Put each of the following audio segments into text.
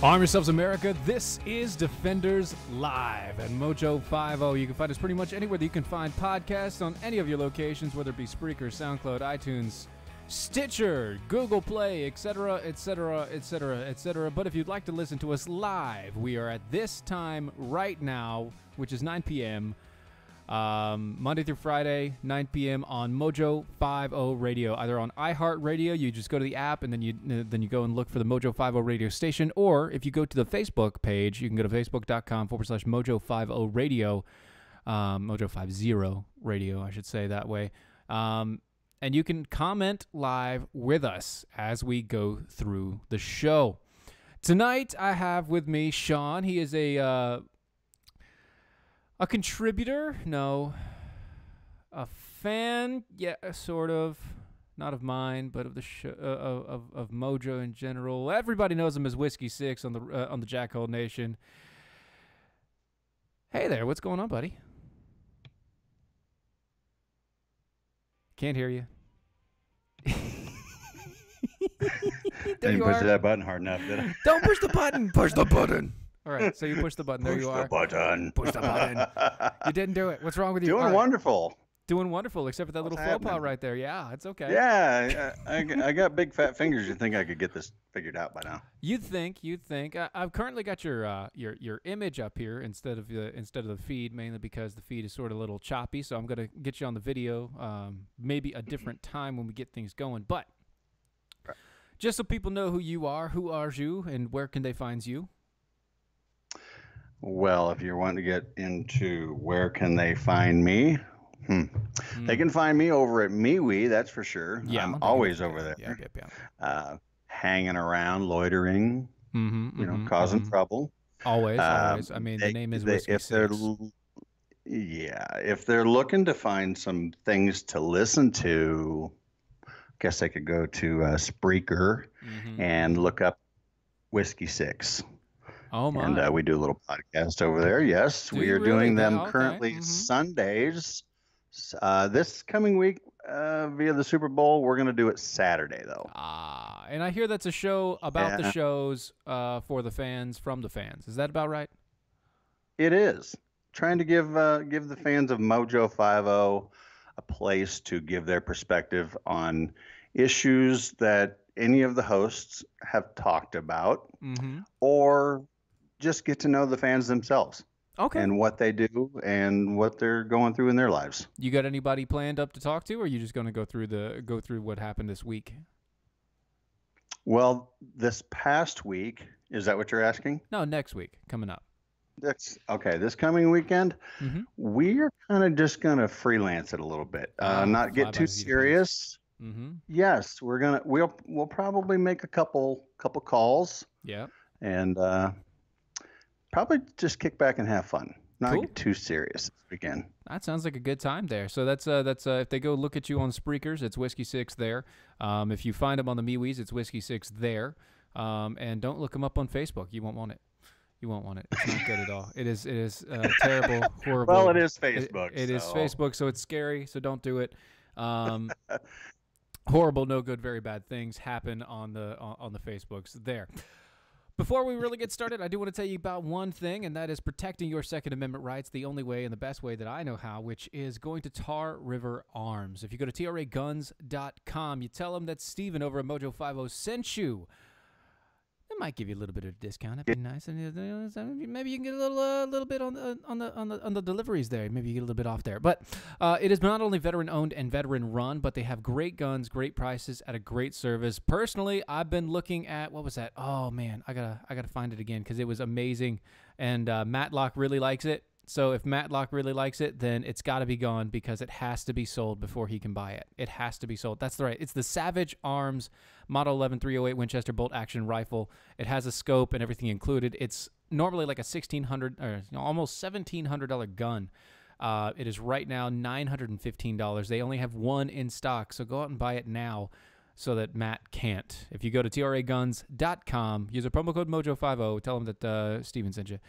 Arm yourselves, America. This is Defenders Live at Mojo 50. You can find us pretty much anywhere that you can find podcasts on any of your locations, whether it be Spreaker, SoundCloud, iTunes, Stitcher, Google Play, etc., etc., etc., etc. But if you'd like to listen to us live, we are at this time right now, which is 9 p.m., Monday through Friday, 9 p.m. on Mojo 50 Radio. Either on iHeartRadio, you just go to the app and then you go and look for the Mojo 50 radio station. Or if you go to the Facebook page, you can go to facebook.com/Mojo 50 Radio, Mojo 50 Radio, I should say that way. And you can comment live with us as we go through the show. Tonight, I have with me Sean. He is a contributor? No. A fan? Yeah, sort of. Not of mine, but of the show, of Mojo in general. Everybody knows him as Whiskey Six on the Jackhole Nation. Hey there, what's going on, buddy? Can't hear you. Didn't push that button hard enough, did I? Don't push the button. Push the button. All right, so you push the button. There you are. Push the button. Push the button. You didn't do it. What's wrong with you? Doing wonderful. Doing wonderful, except for that little faux pas right there. Yeah, it's okay. Yeah, I got big fat fingers. You'd think I could get this figured out by now. You'd think. I've currently got your image up here instead of the feed, mainly because the feed is sort of a little choppy. So I'm gonna get you on the video, maybe a different time when we get things going. But just so people know who you are, who are you, and where can they find you? Well, if you're wanting to get into where can they find me, they can find me over at MeWe, that's for sure. Yeah, I'm always over there. Yeah. Hanging around, loitering, causing trouble. Always. I mean, the name is Whiskey Six. If they're looking to find some things to listen to, I guess they could go to Spreaker and look up Whiskey Six. Oh my! And we do a little podcast over there. Yes, we are doing them currently Sundays. This coming week via the Super Bowl, we're going to do it Saturday though. And I hear that's a show about the shows for the fans, from the fans. Is that about right? It is. Trying to give the fans of Mojo 50 a place to give their perspective on issues that any of the hosts have talked about, or just get to know the fans themselves. Okay. And what they do and what they're going through in their lives. You got anybody planned up to talk to, or are you just going to go through what happened this week? Well, this past week, is that what you're asking? No, next week coming up. That's okay. This coming weekend, we are kind of just going to freelance it a little bit, not get too serious. Yes, we'll probably make a couple calls. Yeah. And probably just kick back and have fun. Not get too serious this weekend. That sounds like a good time there. So that's if they go look at you on Spreakers, it's Whiskey Six there. If you find them on the MeWe's, it's Whiskey Six there. And don't look them up on Facebook. You won't want it. You won't want it. It's not good at all. It is terrible, horrible. Well, it is Facebook. It is Facebook, so it's scary. So don't do it. Horrible, no good, very bad things happen on the Facebooks there. Before we really get started, I do want to tell you about one thing, and that is protecting your Second Amendment rights the only way and the best way that I know how, which is going to Tar River Arms. If you go to traguns.com, you tell them that Steven over at Mojo 50 sent you. They might give you a little bit of a discount. That'd be nice, and maybe you can get a little bit on the deliveries there. Maybe you get a little bit off there. But it is not only veteran owned and veteran run, but they have great guns, great prices at a great service. Personally, I've been looking at what was that? Oh man, I gotta find it again because it was amazing, and Matlock really likes it. So if Matlock really likes it, then it's got to be gone because it has to be sold before he can buy it. It has to be sold. That's right. It's the Savage Arms Model 11-308 Winchester bolt action rifle. It has a scope and everything included. It's normally like a $1,600 or almost $1,700 gun. It is right now $915. They only have one in stock, so go out and buy it now so that Matt can't. If you go to traguns.com, use a promo code Mojo50, tell them that Steven sent you.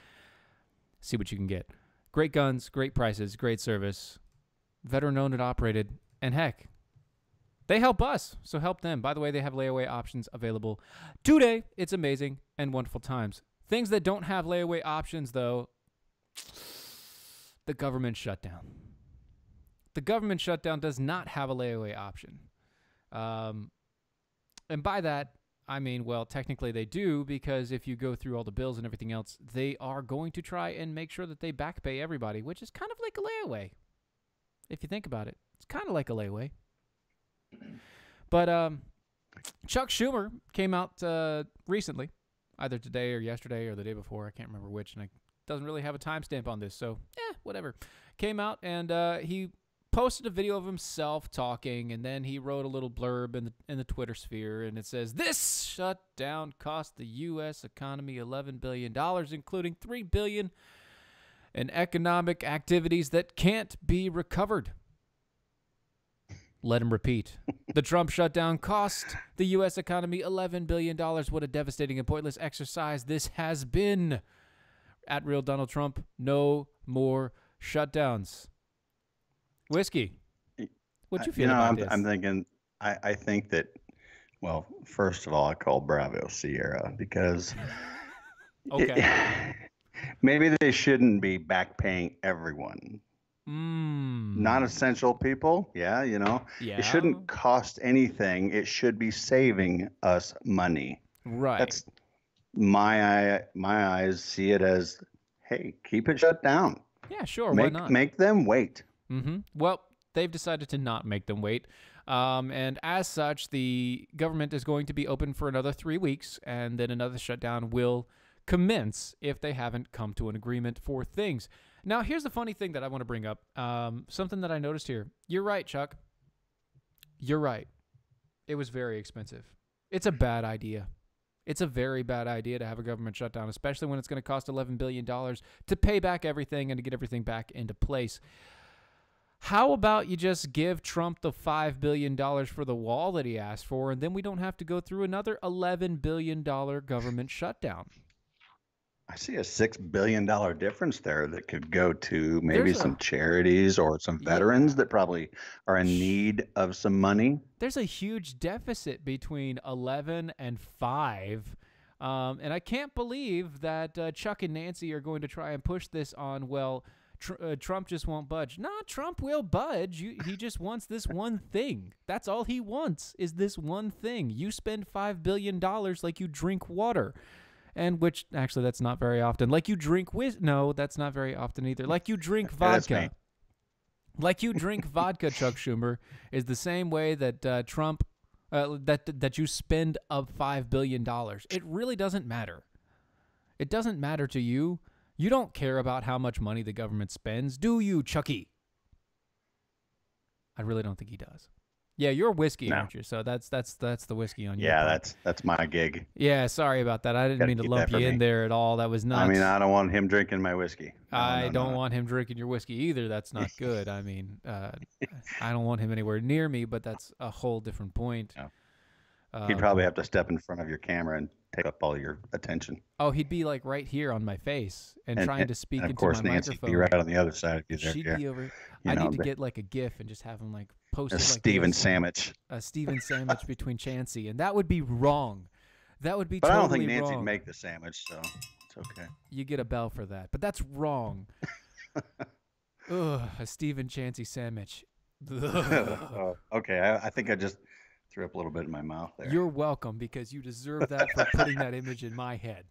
See what you can get. Great guns, great prices, great service. Veteran owned and operated. And heck, They help us, so help them. By the way, they have layaway options available today. It's amazing and wonderful times. Things that don't have layaway options, though, the government shutdown. The government shutdown does not have a layaway option. And by that, I mean, well, technically they do, because if you go through all the bills and everything else, they are going to try and make sure that they back pay everybody, which is kind of like a layaway. If you think about it, it's kind of like a layaway. But Chuck Schumer came out recently, either today or yesterday or the day before. I can't remember which, and it doesn't really have a timestamp on this, so whatever. Came out and he posted a video of himself talking, and then he wrote a little blurb in the Twitter sphere, and it says, "This shutdown cost the U.S. economy $11 billion, including $3 billion in economic activities that can't be recovered." Let him repeat. The Trump shutdown cost the U.S. economy $11 billion. What a devastating and pointless exercise this has been. At Real Donald Trump, no more shutdowns. Whiskey, what you feel about this? I'm thinking, I think that, well, first of all, I call Bravo Sierra because okay. Maybe they shouldn't be back paying everyone. Not essential people. Yeah. It shouldn't cost anything. It should be saving us money. Right. That's my eyes see it as, hey, keep it shut down. Yeah, sure. Why not? Make them wait. Well, they've decided to not make them wait. And as such, the government is going to be open for another 3 weeks, and then another shutdown will commence if they haven't come to an agreement for things. Now, here's the funny thing that I want to bring up. Something that I noticed here. You're right, Chuck. You're right. It was very expensive. It's a bad idea. It's a very bad idea to have a government shutdown, especially when it's going to cost $11 billion to pay back everything and to get everything back into place. How about you just give Trump the $5 billion for the wall that he asked for, and then we don't have to go through another $11 billion government shutdown? I see a $6 billion difference there that could go to maybe some charities or some veterans that probably are in need of some money. There's a huge deficit between 11 and 5. And I can't believe that Chuck and Nancy are going to try and push this on, well, Trump just won't budge. Nah, Trump will budge. He just wants this one thing. That's all he wants is this one thing. You spend $5 billion like you drink water. And which, actually, that's not very often. Like you drink no, that's not very often either. Like you drink vodka. Like you drink vodka, Chuck Schumer, is the same way that Trump, that you spend $5 billion. It really doesn't matter. It doesn't matter to you. You don't care about how much money the government spends, do you, Chucky? I really don't think he does. Yeah, you're whiskey, aren't you? So that's the whiskey on you. Yeah, that's my gig. Yeah, sorry about that. I didn't mean to lump you in there at all. That was nuts. I mean, I don't want him drinking my whiskey. I don't want him drinking your whiskey either. That's not good. I mean, I don't want him anywhere near me, but that's a whole different point. No. He'd probably have to step in front of your camera and take up all your attention. Oh, he'd be like right here on my face and trying to speak into my microphone. Of course, Nancy'd be right on the other side of you there. She'd be over. I need to get like a GIF and just have him like post a like Steven sandwich. A Steven sandwich between Chansey, and that would be wrong. That would be but totally I don't think Nancy'd wrong. make the sandwich, so it's okay. You get a bell for that, but that's wrong. Ugh, a Steven Chansey sandwich. Okay, I think I just threw up a little bit in my mouth there. You're welcome, because you deserve that for putting that image in my head.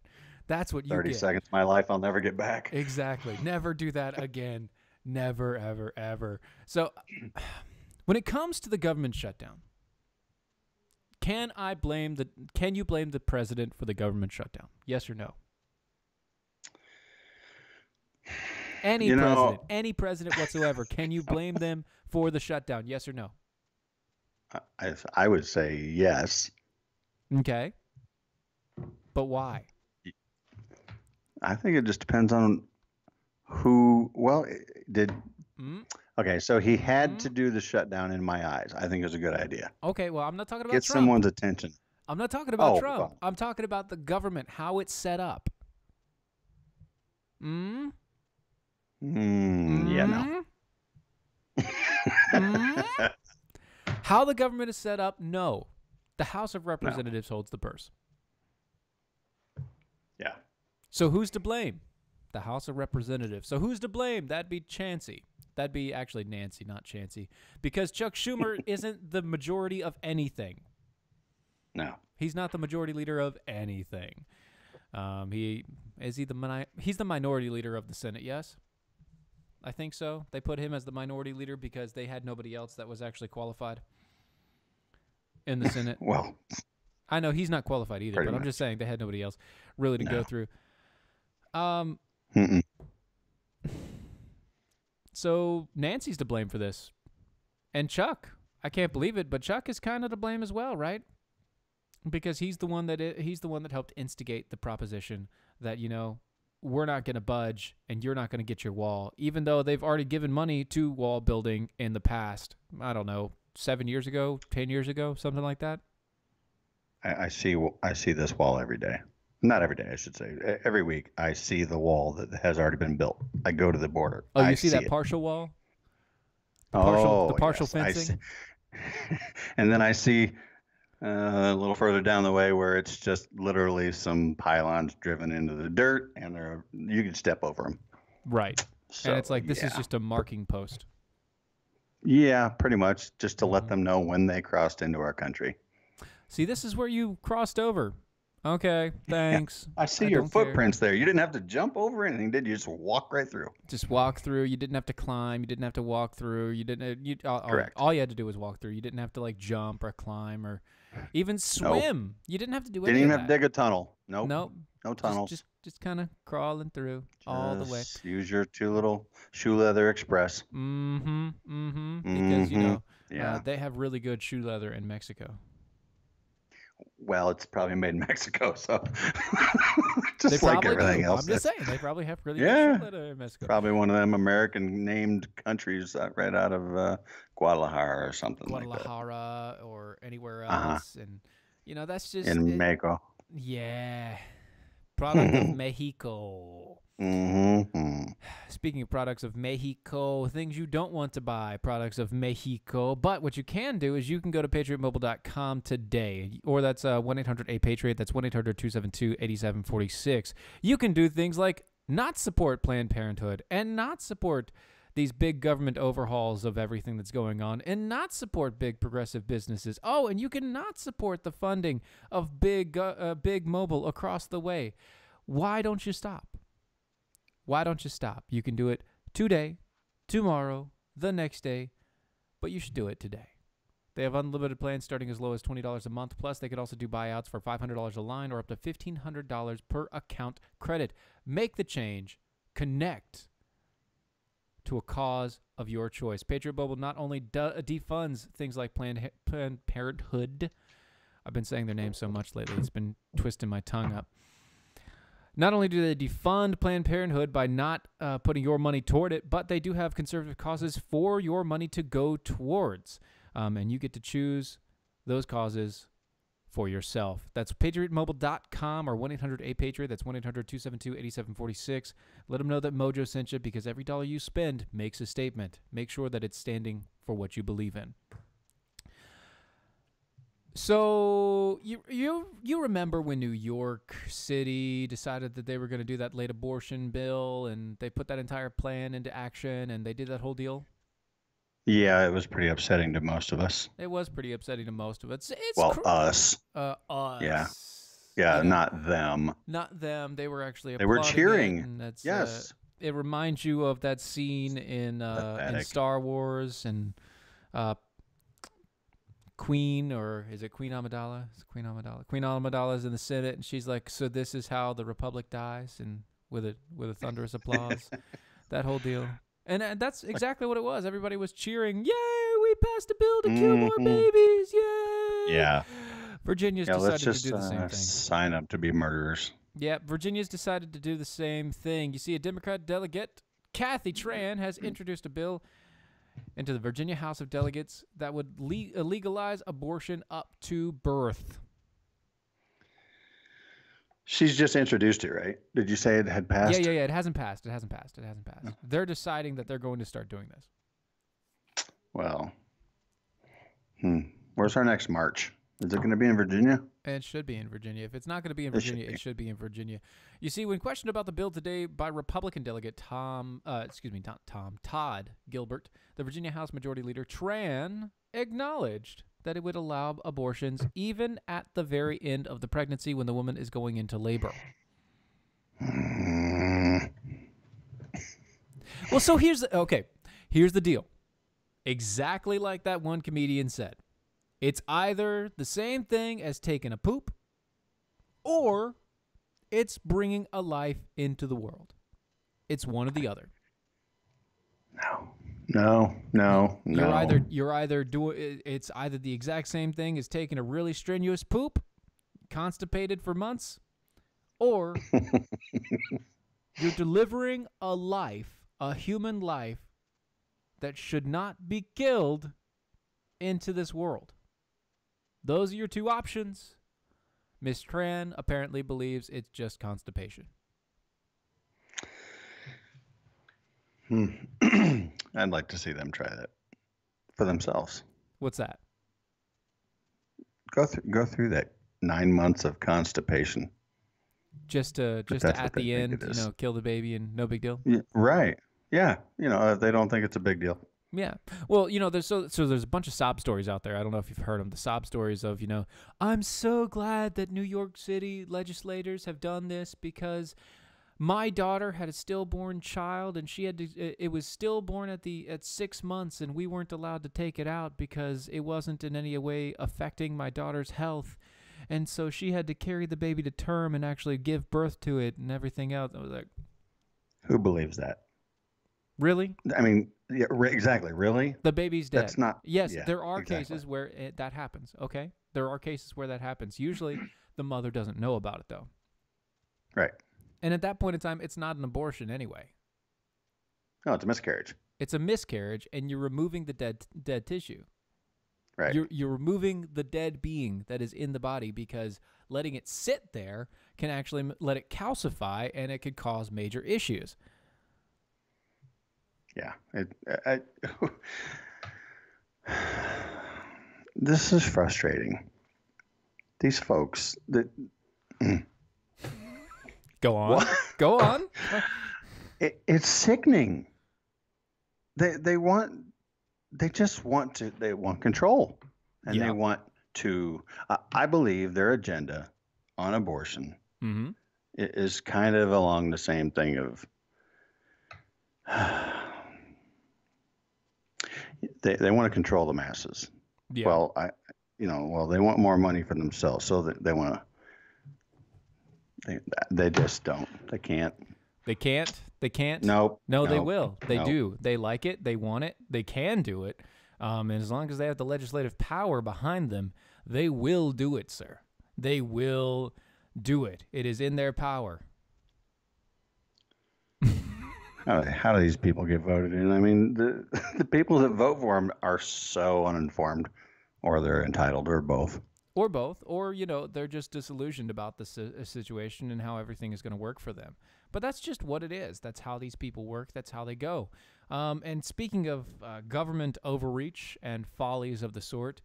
That's what you get. 30 seconds of my life I'll never get back. Exactly. Never do that again. Never, ever, ever. So when it comes to the government shutdown, can you blame the president for the government shutdown? Yes or no? Any president whatsoever, can you blame them for the shutdown? Yes or no? I would say yes. Okay. But why? I think it just depends on who. Well, okay, so he had to do the shutdown in my eyes. I think it was a good idea. Okay, well, I'm not talking about Get Trump. someone's attention. I'm not talking about Trump. Well. I'm talking about the government, how it's set up. Yeah, no. How the government is set up, no. The House of Representatives holds the purse. Yeah. So who's to blame? The House of Representatives. So who's to blame? That'd be Chancey. That'd be actually Nancy, not Chancey. Because Chuck Schumer isn't the majority of anything. No. He's not the majority leader of anything. He's the minority leader of the Senate, yes? I think so. They put him as the minority leader because they had nobody else that was actually qualified in the Senate. Well, I know he's not qualified either, but much. I'm just saying they had nobody else really to go through. So Nancy's to blame for this. And Chuck, I can't believe it, but Chuck is kind of to blame as well, right? Because he's the one that helped instigate the proposition that, we're not going to budge and you're not going to get your wall, even though they've already given money to wall building in the past. I don't know, 7 years ago, 10 years ago, something like that. I see this wall every day. Not every day, I should say. Every week, I see the wall that has already been built. I go to the border. Oh, you see that it. partial wall? The partial fencing? And then I see a little further down the way where it's just literally some pylons driven into the dirt, and you can step over them. Right. So, and it's like, this is just a marking post. Yeah, pretty much, just to let them know when they crossed into our country. See, this is where you crossed over. Okay, thanks. I see your footprints there. You didn't have to jump over anything, did you? Just walk right through. Just walk through. You didn't have to climb. You didn't have to walk through. You didn't. Correct. All you had to do was walk through. You didn't have to like jump or climb or even swim. Nope. You didn't have to do anything. Didn't even have to dig a tunnel. Nope. Nope. No tunnel. Just kind of crawling through all the way. Use your 2 little shoe leather express. Because they have really good shoe leather in Mexico. Well, it's probably made in Mexico, so just like everything else. I'm just saying, they probably have really good shoe leather in Mexico. Probably one of them American-named countries right out of Guadalajara or something like that. Guadalajara or anywhere else, and that's just in Mexico. Yeah, product of Mexico. Speaking of products of Mexico, things you don't want to buy, products of Mexico. But what you can do is you can go to patriotmobile.com today, or that's 1-800-A-PATRIOT. That's 1-800-272-8746. You can do things like not support Planned Parenthood and not support these big government overhauls of everything that's going on and not support big progressive businesses. Oh, and you can not support the funding of big mobile across the way. Why don't you stop? Why don't you stop? You can do it today, tomorrow, the next day, but you should do it today. They have unlimited plans starting as low as $20 a month. Plus, they could also do buyouts for $500 a line or up to $1,500 per account credit. Make the change. Connect to a cause of your choice. Patriot Mobile not only defunds things like Planned Parenthood. I've been saying their name so much lately. It's been twisting my tongue up. Not only do they defund Planned Parenthood by not putting your money toward it, but they do have conservative causes for your money to go towards. And you get to choose those causes for yourself. That's patriotmobile.com or 1-800-A-PATRIOT. That's 1-800-272-8746. Let them know that Mojo sent you, because every dollar you spend makes a statement. Make sure that it's standing for what you believe in. So you remember when New York City decided that they were going to do that late abortion bill, and they put that entire plan into action, and they did that whole deal? Yeah, it was pretty upsetting to most of us. It was pretty upsetting to most of us. Us. Us. Yeah, not them. Not them. They were actually They were cheering. And that's, yes. It reminds you of that scene in Star Wars and Queen, or is it Queen Amidala? It's Queen Amidala. Queen Amidala's in the Senate, and she's like, "So this is how the Republic dies," and with a thunderous applause. That whole deal. And that's exactly what it was. Everybody was cheering, "Yay, we passed a bill to kill more babies. Yay!" Yeah. Virginia's decided to do the same thing. Sign up to be murderers. Yeah, Virginia's decided to do the same thing. You see, a Democrat delegate, Kathy Tran, has introduced a bill into the Virginia House of Delegates that would legalize abortion up to birth. She's just introduced it, right? Did you say it had passed? Yeah. It hasn't passed. No. They're deciding that they're going to start doing this. Well, Where's our next march? Is it going to be in Virginia? It should be in Virginia. If it's not going to be in It should Virginia, be. it should be in Virginia. You see, when questioned about the bill today by Republican delegate Todd Gilbert, the Virginia House Majority Leader Tran acknowledged that it would allow abortions even at the very end of the pregnancy when the woman is going into labor. Well, so here's the deal. Exactly like that one comedian said. It's either the same thing as taking a poop or it's bringing a life into the world. It's one or the other. No. You're either doing it's either the exact same thing as taking a really strenuous poop, constipated for months, or you're delivering a life, a human life that should not be killed into this world. Those are your two options. Miss Tran apparently believes it's just constipation. I'd like to see them try that for themselves. What's that? Go through that 9 months of constipation. Just to at the end, kill the baby and no big deal. Yeah, right. Yeah. They don't think it's a big deal. Yeah. Well, there's there's a bunch of sob stories out there. I don't know if you've heard them. The sob stories of, I'm so glad that New York City legislators have done this because my daughter had a stillborn child and it was stillborn at 6 months and we weren't allowed to take it out because it wasn't in any way affecting my daughter's health. And so she had to carry the baby to term and actually give birth to it and everything else. I was like, who believes that? Really? I mean, yeah, exactly. Really? The baby's dead. That's not. Yes, yeah, there are exactly. cases where that happens. Okay, there are cases where that happens. Usually, the mother doesn't know about it though. Right. And at that point in time, it's not an abortion anyway. No, it's a miscarriage. It's a miscarriage, and you're removing the dead tissue. Right. You're removing the dead being that is in the body because letting it sit there can actually let it calcify, and it could cause major issues. Yeah. This is frustrating. These folks that go on. What? Go on. It's sickening. They want control, and they want to. I believe their agenda on abortion is kind of along the same thing of. They want to control the masses. Yeah. Well, they want more money for themselves, so that they want to. They just don't. They can't. They can't. They can't. No, they will. They do. They like it. They want it. They can do it. And as long as they have the legislative power behind them, they will do it, sir. They will do it. It is in their power. How do these people get voted in? I mean, the people that vote for them are so uninformed, or they're entitled, or both. Or both, or, they're just disillusioned about the situation and how everything is going to work for them. But that's just what it is. That's how these people work. That's how they go. And speaking of government overreach and follies of the sort,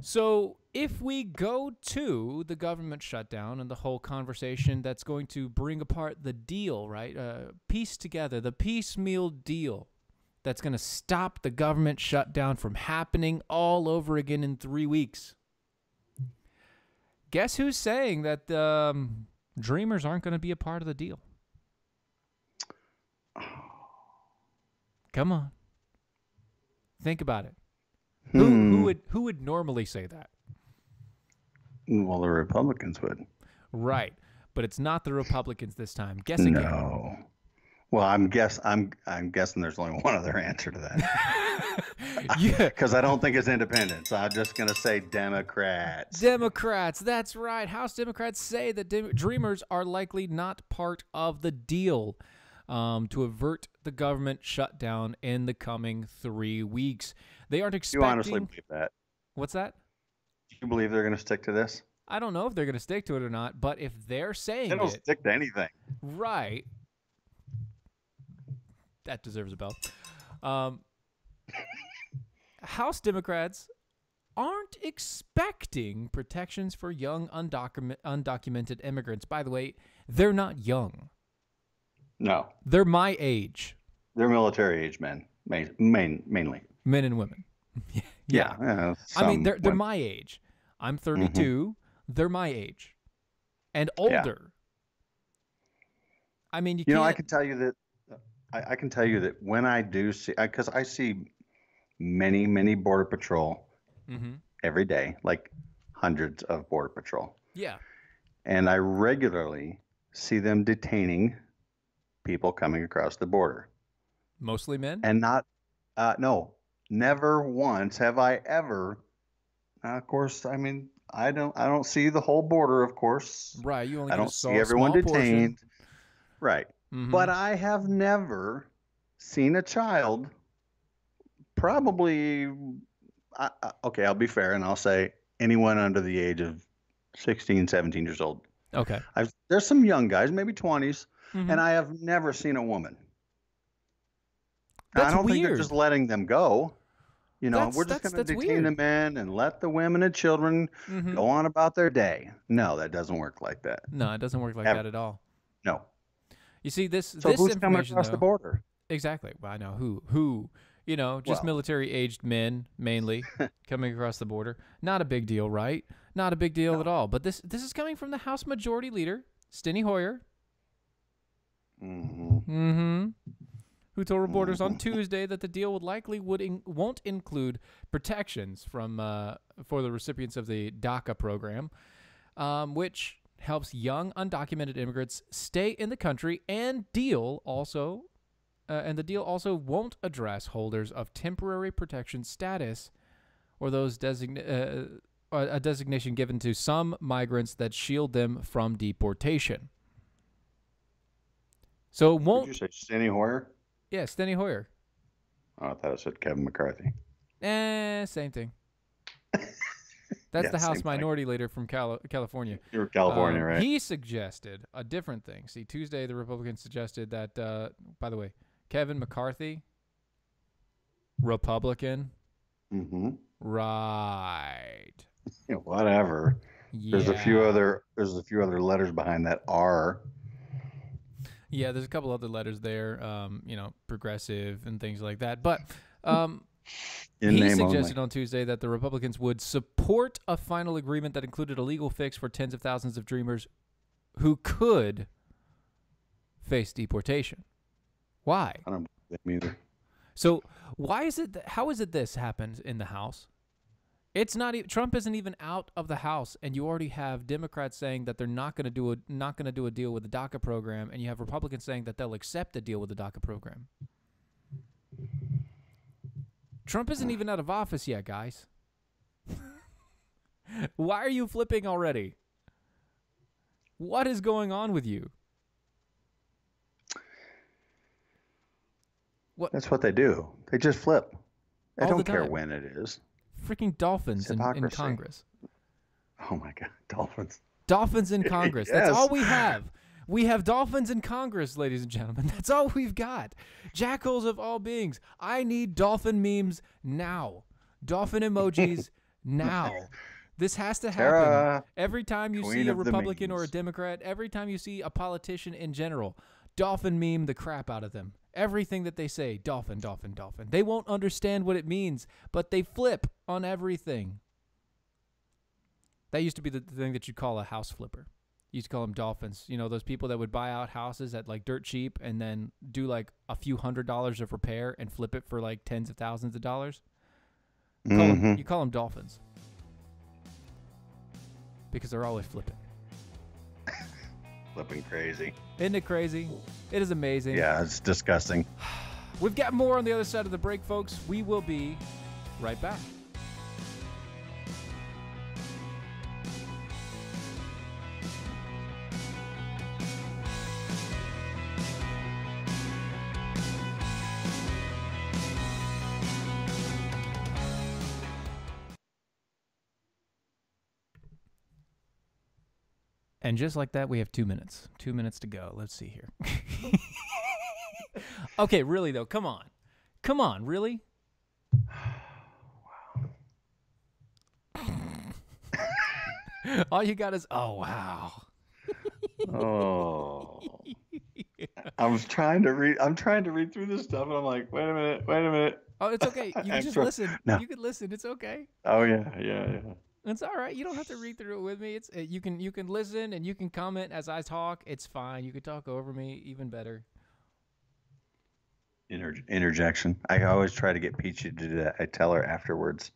so if we go to the government shutdown and the whole conversation that's going to bring apart the deal, right, piece together, the piecemeal deal that's going to stop the government shutdown from happening all over again in 3 weeks. Guess who's saying that Dreamers aren't going to be a part of the deal? Come on. Think about it. Who would normally say that? Well, the Republicans would. Right. But it's not the Republicans this time. Guess again. No. Well, I'm guessing there's only one other answer to that. Yeah. Because I don't think it's independent. So I'm just going to say Democrats. Democrats. That's right. House Democrats say that Dreamers are likely not part of the deal to avert the government shutdown in the coming 3 weeks. They aren't expecting... You honestly believe that? What's that? Do you believe they're going to stick to this? I don't know if they're going to stick to it or not, but if they're saying they don't stick to anything. Right. That deserves a bell. House Democrats aren't expecting protections for young undocumented immigrants. By the way, they're not young. No. They're my age. They're military age men, mainly. Men and women. Yeah. I mean, they're my age. I'm 32. They're my age. And older. I mean, you can't... I can tell you that I can tell you that when I do see, because I see many Border Patrol every day, like hundreds of Border Patrol. Yeah. And I regularly see them detaining people coming across the border. Mostly men? And not, no, never once have I ever, of course, I mean, I don't see the whole border, of course. Right. You only I don't see everyone detained. Right. But I have never seen a child, probably, okay, I'll be fair and I'll say anyone under the age of 16, 17 years old. Okay. There's some young guys, maybe 20s, and I have never seen a woman. That's I don't weird. think they're just letting them go. We're just going to detain the men and let the women and children go on about their day. No, that doesn't work like that. No, it doesn't work like that at all. No. You see, this who's coming across though, the border? Exactly. Well, I know who, just military-aged men mainly coming across the border. Not a big deal, right? Not a big deal at all. But this is coming from the House Majority Leader, Steny Hoyer. Who told reporters on Tuesday that the deal won't include protections for the recipients of the DACA program, which helps young undocumented immigrants stay in the country, and the deal also won't address holders of temporary protection status or those a designation given to some migrants that shield them from deportation. So it won't. Did you say Steny Hoyer? Yeah, Steny Hoyer. Oh, I thought it said Kevin McCarthy. Same thing. That's the House Minority Leader from California. You're California, right? He suggested a different thing. See, Tuesday, the Republicans suggested that, by the way, Kevin McCarthy, Republican. Right. Yeah, whatever. Yeah. There's a few other letters behind that R. Yeah, there's a couple other letters there, progressive and things like that. But he suggested on Tuesday that the Republicans would support a final agreement that included a legal fix for tens of thousands of dreamers who could face deportation. Why? I don't believe them either. So why is it? How is it this happened in the House? It's not. Trump isn't even out of the House, and you already have Democrats saying that they're not going to do a deal with the DACA program, and you have Republicans saying that they'll accept a deal with the DACA program. Trump isn't even out of office yet, guys. Why are you flipping already? What is going on with you? What? That's what they do. They just flip. They don't care when it is. Freaking dolphins in Congress. Oh my God, dolphins. Dolphins in Congress. Yes. That's all we have. We have dolphins in Congress, ladies and gentlemen. That's all we've got. Jackals of all beings. I need dolphin memes now. Dolphin emojis now. This has to happen. Tara, every time you see a Republican or a Democrat, every time you see a politician in general, dolphin meme the crap out of them. Everything that they say, dolphin, dolphin, dolphin. They won't understand what it means, but they flip on everything. That used to be the thing that you'd call a house flipper. You used to call them dolphins. You know, those people that would buy out houses at like dirt cheap and then do like a few $100s of repair and flip it for like tens of thousands of dollars. You call them dolphins. Because they're always flipping. Flipping crazy. Isn't it crazy? It is amazing. Yeah, it's disgusting. We've got more on the other side of the break, folks. We will be right back. And just like that, we have 2 minutes. 2 minutes to go. Let's see here. Okay, really, though. Come on. Come on, really? Wow. All you got is, oh, wow. Oh. I'm trying to read through this stuff, and I'm like, wait a minute. Oh, it's okay. You can just listen. No. You can listen. It's okay. Oh yeah. It's all right. You don't have to read through it with me. It's you can listen and you can comment as I talk. It's fine. You can talk over me, even better. Interjection. I always try to get Peachy to do that. I tell her afterwards,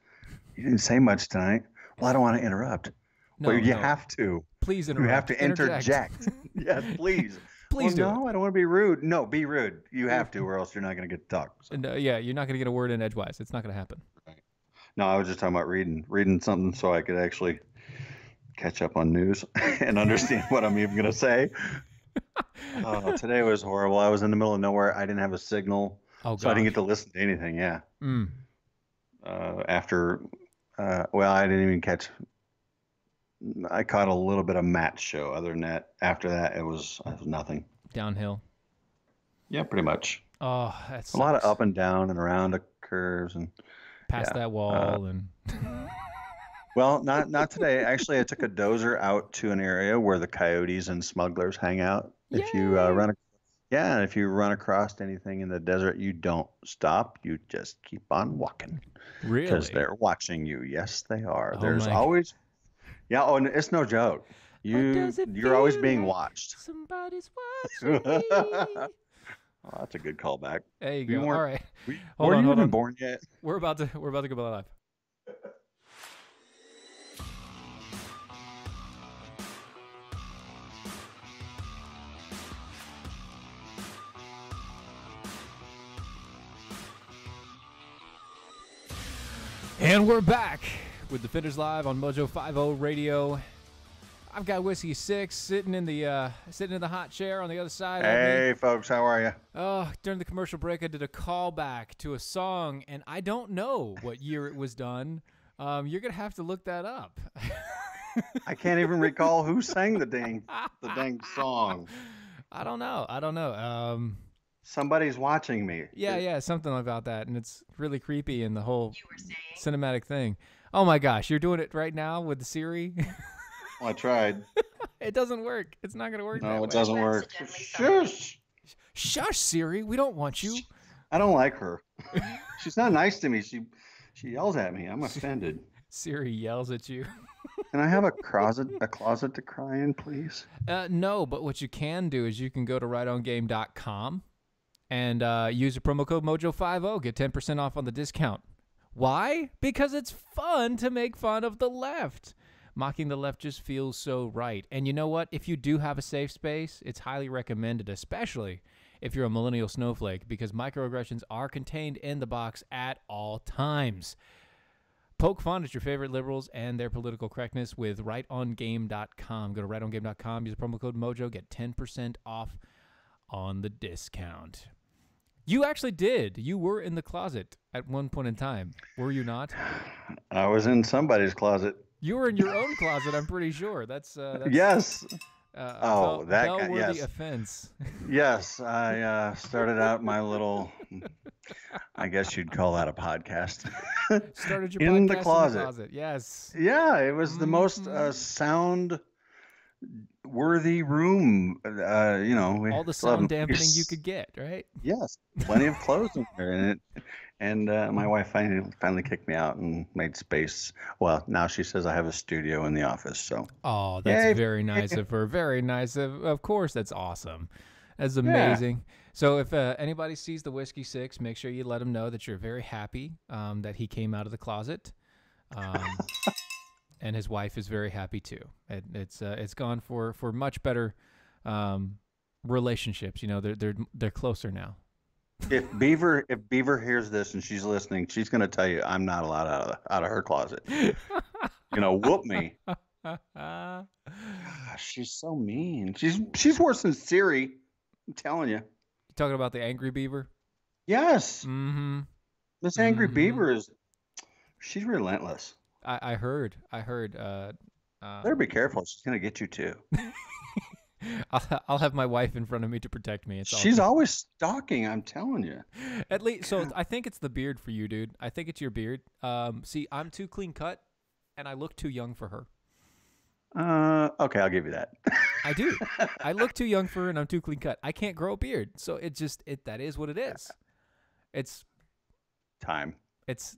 "You didn't say much tonight." Well, I don't want to interrupt. No, but you no. have to. Please interrupt. You have to interject. Yes, please. Please do. No, I don't want to be rude. No, be rude. You have to, or else you're not going to get to talk. So. And, yeah, you're not going to get a word in edgewise. It's not going to happen. Right. No, I was just talking about reading something so I could actually catch up on news and understand what I'm even going to say. Today was horrible. I was in the middle of nowhere. I didn't have a signal, so I didn't get to listen to anything. Yeah. After, I didn't even catch. I caught a little bit of Matt's show. Other than that, after that, it was nothing. Downhill. Yeah, pretty much. Oh, that's a lot of up and down and around the curves and past that wall and. Well, not today. Actually, I took a dozer out to an area where the coyotes and smugglers hang out. Yay! If you run across anything in the desert, you don't stop. You just keep on walking. Really? Because they're watching you. Yes, they are. Oh, There's always. Yeah. Oh, and it's no joke. You're always being watched. Somebody's watching me. Oh, that's a good callback. There you go. All right. Hold on. You even born yet? We're about to go live. And we're back with Defenders Live on Mojo 50 Radio. I've got Whiskey 6 sitting in the hot chair on the other side. Hey, folks, how are you? Oh, during the commercial break, I did a callback to a song, and I don't know what year it was done. You're gonna have to look that up. I can't even recall who sang the dang song. I don't know. Somebody's watching me. Yeah, something about that, and it's really creepy and the whole cinematic thing. Oh my gosh, you're doing it right now with the Siri? Well, I tried. It doesn't work. It's not gonna work. No, it doesn't work. Shush, Siri. We don't want you. I don't like her. She's not nice to me. She yells at me. I'm offended. Siri yells at you. Can I have a closet to cry in, please? No, but what you can do is you can go to rightongame.com and use the promo code Mojo50. Get 10% off on the discount. Why? Because it's fun to make fun of the left. Mocking the left just feels so right. And you know what? If you do have a safe space, it's highly recommended, especially if you're a millennial snowflake, because microaggressions are contained in the box at all times. Poke fun at your favorite liberals and their political correctness with rightongame.com. Go to rightongame.com, use the promo code Mojo, get 10% off on the discount. You actually did. You were in the closet at one point in time. Were you not? I was in somebody's closet. You were in your own closet, I'm pretty sure. That's yes. Bellworthy offense. Yes, I started out my little, I guess you'd call that a podcast. Started your in podcast the closet. In the closet. Yes. Yeah, it was the most sound-worthy room. All the sound dampening you could get, right? Yes, plenty of clothes in there, and my wife finally kicked me out and made space. Well, now she says I have a studio in the office. So. Oh, that's very nice of her. Very nice. Of course, that's awesome. That's amazing. Yeah. So if anybody sees the Whiskey 6, make sure you let him know that you're very happy that he came out of the closet. And his wife is very happy too. It's gone for much better relationships. You know, they're closer now. If Beaver hears this and she's listening, she's going to tell you I'm not allowed out of her closet. Whoop me. Gosh, she's so mean. She's worse than Siri. I'm telling you. You talking about the angry beaver? Yes. Mm-hmm. This angry beaver she's relentless. I heard. Better be careful. She's going to get you too. I'll have my wife in front of me to protect me. She's always stalking, I'm telling you. At least, so I think it's the beard for you, dude. I think it's your beard. See, I'm too clean cut, and I look too young for her. Okay, I'll give you that. I do. I look too young for it, and I'm too clean cut. I can't grow a beard, so that is what it is. It's Time.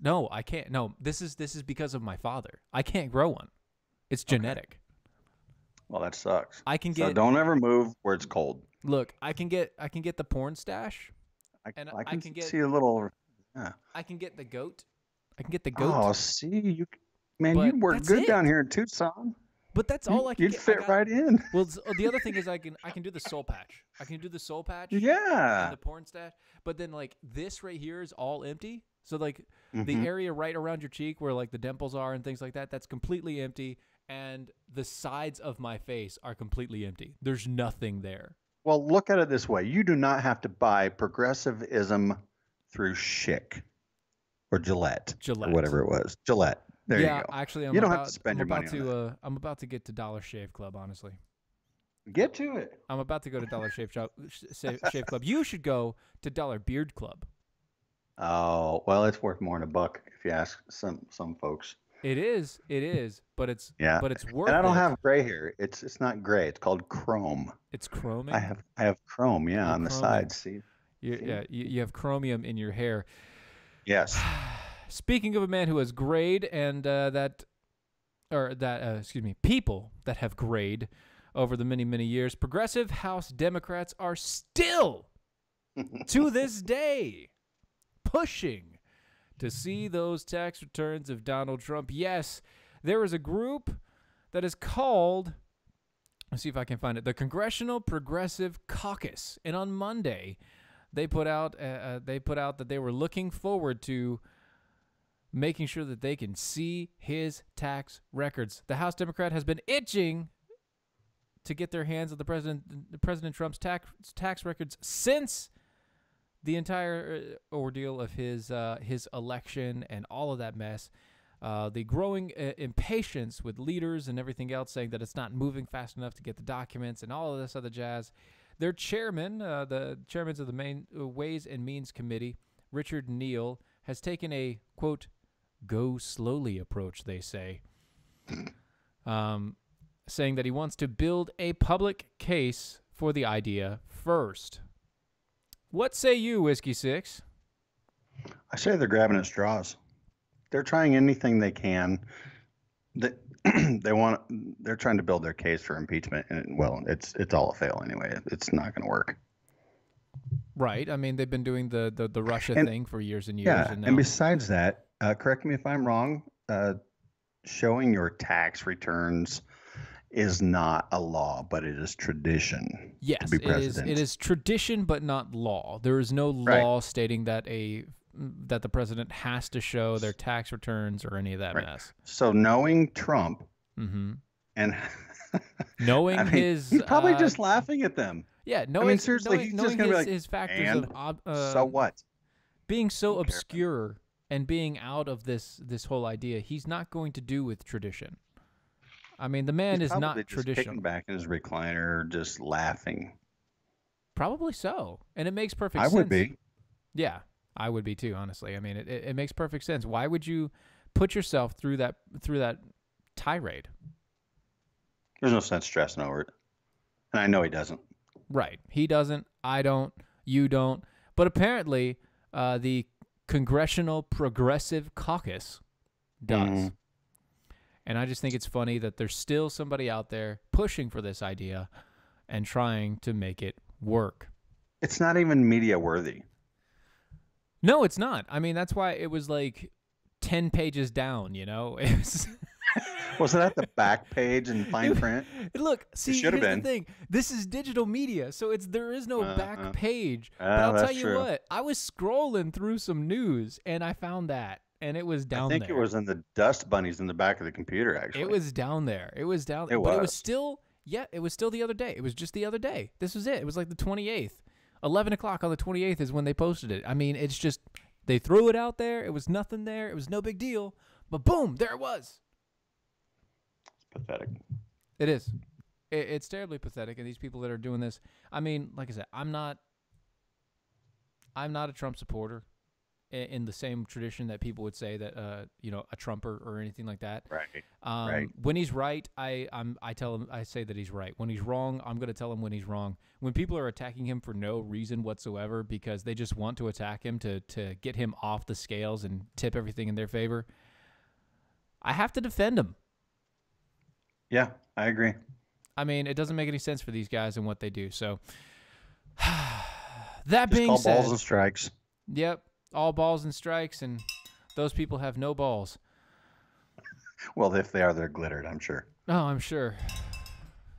no, I can't. No, this is because of my father. I can't grow one. It's genetic. Well, that sucks. I can So get don't ever move where it's cold. look. I can get the porn stash, and I I can can get see a little. Yeah. I can get the goat. I can get the goat. Oh, see, man, But you'd work that's good it. down here in Tucson. But that's all I can You'd get. fit right in. Well, the other thing is I can do the soul patch. I can do the soul patch. Yeah. And the porn stash. But then like this right here is all empty. So like the Mhm. area right around your cheek where like the dimples are and things like that, that's completely empty. And the sides of my face are completely empty. There's nothing there. Well, look at it this way: you do not have to buy progressivism through Schick or Gillette, Gillette. or whatever it was. Gillette. There you go. Actually, You don't have to spend your money on that. I'm about to get to Dollar Shave Club. Honestly, Get to it. I'm about to go to Dollar Shave Club. You should go to Dollar Beard Club. Oh, well, it's worth more than $1 if you ask some folks. It is, but it's Yeah. but it's worth And I don't it. have gray hair. It's not gray. It's called chrome. It's chroming. I have chrome, yeah, You're on the chroming. sides. See? You have chromium in your hair. Yes. Speaking of a man who has grayed and people that have grayed over the many years, progressive House Democrats are still, to this day, pushing to see those tax returns of Donald Trump. Yes, there is a group that is called, let's see if I can find it, the Congressional Progressive Caucus. And on Monday, they put out that they were looking forward to making sure that they can see his tax records. The House Democrat has been itching to get their hands on President Trump's tax records since the entire ordeal of his election and all of that mess. The growing impatience with leaders and everything else, saying that it's not moving fast enough to get the documents and all of this other jazz. Their chairman, the chairman of the main Ways and Means Committee, Richard Neal, has taken a, quote, go slowly approach, they say, saying that he wants to build a public case for the idea first. What say you, Whiskey Six? I say they're grabbing at straws. They're trying anything they can. They're trying to build their case for impeachment, and well, it's all a fail anyway. It's not going to work. Right. I mean, they've been doing the Russia thing for years and years. Yeah, and, and besides that, correct me if I'm wrong, showing your tax returns is not a law, but it is tradition. Yes, to be president. It is tradition, but not law. There is no law stating that the president has to show their tax returns or any of that mess. So knowing Trump and knowing he's probably just laughing at them. Yeah, seriously, he's just gonna be like, his factors of so what? Being so obscure and being out of this whole idea, he's not going to do with tradition. I mean, the man is not just traditional. Kicking back in his recliner, just laughing. Probably so, and it makes perfect sense. I would be. Yeah, I would be too. Honestly, I mean, it makes perfect sense. Why would you put yourself through that tirade? There's no sense stressing over it, and I know he doesn't. Right, he doesn't. I don't. You don't. But apparently, the Congressional Progressive Caucus does. And I just think it's funny that there's still somebody out there pushing for this idea and trying to make it work. It's not even media worthy. No, it's not. I mean, that's why it was like 10 pages down, you know? Was it at the back page in fine print? Look, see, here's the thing. This is digital media, so there is no back page. But I'll tell you what, I was scrolling through some news, and I found that. And it was down there. I think it was in the dust bunnies in the back of the computer, actually. It was down there. It was down there. But it was still, it was still the other day. It was just the other day. This was it. It was like the 28th. 11 o'clock on the 28th is when they posted it. I mean, it's just, they threw it out there. It was nothing there. It was no big deal. But boom, there it was. It's pathetic. It is. It's terribly pathetic. And these people that are doing this, I mean, like I said, I'm not a Trump supporter. in the same tradition that people would say that you know, a Trumper or anything like that. Right. Right. When he's right, I tell him, I say that he's right. When he's wrong, I'm going to tell him when he's wrong. When people are attacking him for no reason whatsoever because they just want to attack him to get him off the scales and tip everything in their favor, I have to defend him. Yeah, I agree. I mean, it doesn't make any sense for these guys and what they do. So that Just being call said, balls and strikes. Yep, all balls and strikes, and those people have no balls. Well, if they are, they're glittered, I'm sure. Oh, I'm sure.